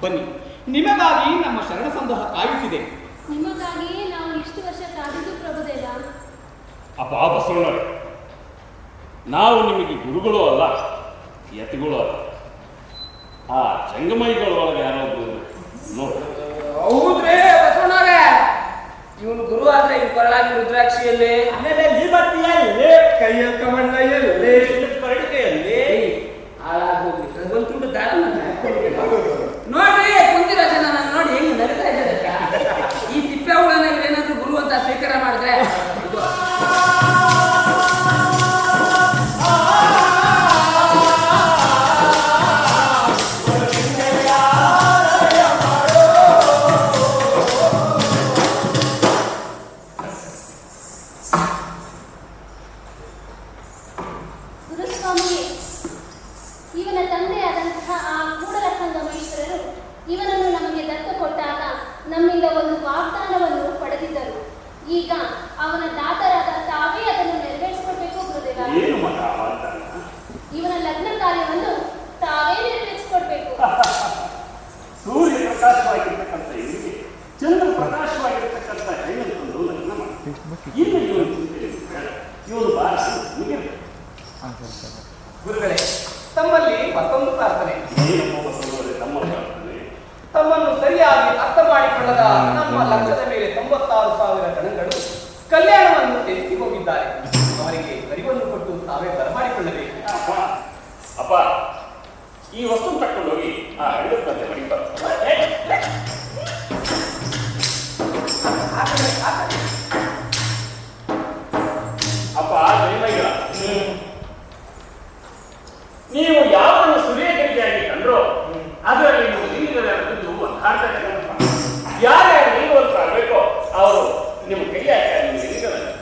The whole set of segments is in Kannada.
ಬನ್ನಿ, ನಿಮಗಾಗಿ ನಮ್ಮ ಶರಣ ಸಂದೋಹ ಕಾಯುತ್ತಿದೆ. ನಿಮಗಾಗಿಯೇ ನಾವು ಇಷ್ಟು ವರ್ಷ ಕಾದಿದ್ದು ಪ್ರಭುದೇವ. ಅಪ್ಪ ಬಸವಣ್ಣರೇ, ನಾವು ನಿಮಗೆ ಗುರುಗಳು ಅಲ್ಲ, ಯತಿಗಳು ಅಲ್ಲ. ಆ ಜಂಗಮೈಗಳ ಒಳಗೆ ಯಾರೋ ನೋಡಿ. ಹೌದ್ರೇ ಬಸವಣ್ಣರೇ, ಇವನು ಗುರು ಆದ್ರೆ ಇವ್ ಕೊರಳಾಗಿ ರುದ್ರಾಕ್ಷಿಯಲ್ಲಿ ಕೈಯ ಕಮಂಡಲ್ಲಿ ಕರಡಿಕೆಯಲ್ಲಿ ಹಾಳಾಗೋಗಿ ಒಂದು ತುಂಡು ದಾರ ನೋಡ್ರಿ ಕುಂತಿರೋ ಜನ ನಾನು ನೋಡಿ ಹೆಂಗ್ ನಡೀತಾ ಇದ್ದಾರೆ. ಈ ತಿಪ್ಪೆ ಹುಳನ ಏನಾದ್ರು ಗುರು ಅಂತ ಸ್ವೀಕಾರ ಮಾಡಿದ್ರೆ ಇವನ ತಂದೆಯಾದಂತಹ ಆ ಕೂಡಲ ಸಂಗಮೇಶ್ವರರು ಇವನನ್ನು ನಮಗೆ ದತ್ತು ಕೊಟ್ಟಾಗ ನಮ್ಮಿಂದ ಒಂದು ವಾಗ್ದಾನವನ್ನು ಪಡೆದಿದ್ದರು. ಈಗ ಅವನ ದಾತರಾದ ತಾವೇ ಅದನ್ನು ನೆರವೇರಿಸಿಕೊಡ್ಬೇಕು ಗುರುದೇವ. ಇವನ ಲಗ್ನ ಕಾರ್ಯವನ್ನು ತಾವೇ ನೆರವೇರಿಸಿಕೊಡ್ಬೇಕು. ಸೂರ್ಯ ಪ್ರಕಾಶವಾಗಿರ್ತಕ್ಕಂಥ ಇವರಿಗೆ ಚಂದ್ರ ಪ್ರಕಾಶವಾಗಿರ್ತಕ್ಕಂಥ ಹೆಣ್ಣನ್ನು ಲಗ್ನ ಮಾಡಿ ಇನ್ನು ಇವನು ಬಾರ ಗುರುಗಳೇ, ತಮ್ಮಲ್ಲಿ ಮತ್ತೊಂದು ಪ್ರಾರ್ಥನೆ. ತಮ್ಮನ್ನು ಸರಿಯಾಗಿ ಅರ್ಥ ಮಾಡಿಕೊಳ್ಳದ ನಮ್ಮ ಲಕ್ಷದ ಮೇಲೆ 96,000 ಗಣಗಳು ಕಲ್ಯಾಣವನ್ನು ತ್ಯಜಿಸಿ ಹೋಗಿದ್ದಾರೆ. ಅವರಿಗೆ ಅರಿವನ್ನು ಕೊಟ್ಟು ತಾವೇ ಬರಮಾಡಿಕೊಳ್ಳಬೇಕು. ಅಪ್ಪ, ಈ ವಸ್ತು ತಕೊಂಡು ಹೋಗಿ ಆ ಹಳ್ಳಿದಂತೆ ಮಡಿತಾರೆ. ಅಪ್ಪ ಜೈಮಯ್ಯ, ನೀವು ಯಾವನ್ನು ಸುರೇಖರಿಯಾಗಿ ಕಂಡ್ರೋ ಅದರಲ್ಲಿ ನೀವು ಲಿಂಗದಲ್ಲಿ ಒಂದು ಅರ್ಥ ಯಾರ್ಯಾರು ಲಿಂಗವಂತರಾಗಬೇಕೋ ಅವರು ನಿಮ್ಮ ಕೈಯಾಗ ಲಿಂಗದಲ್ಲಿ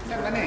Sir, bani.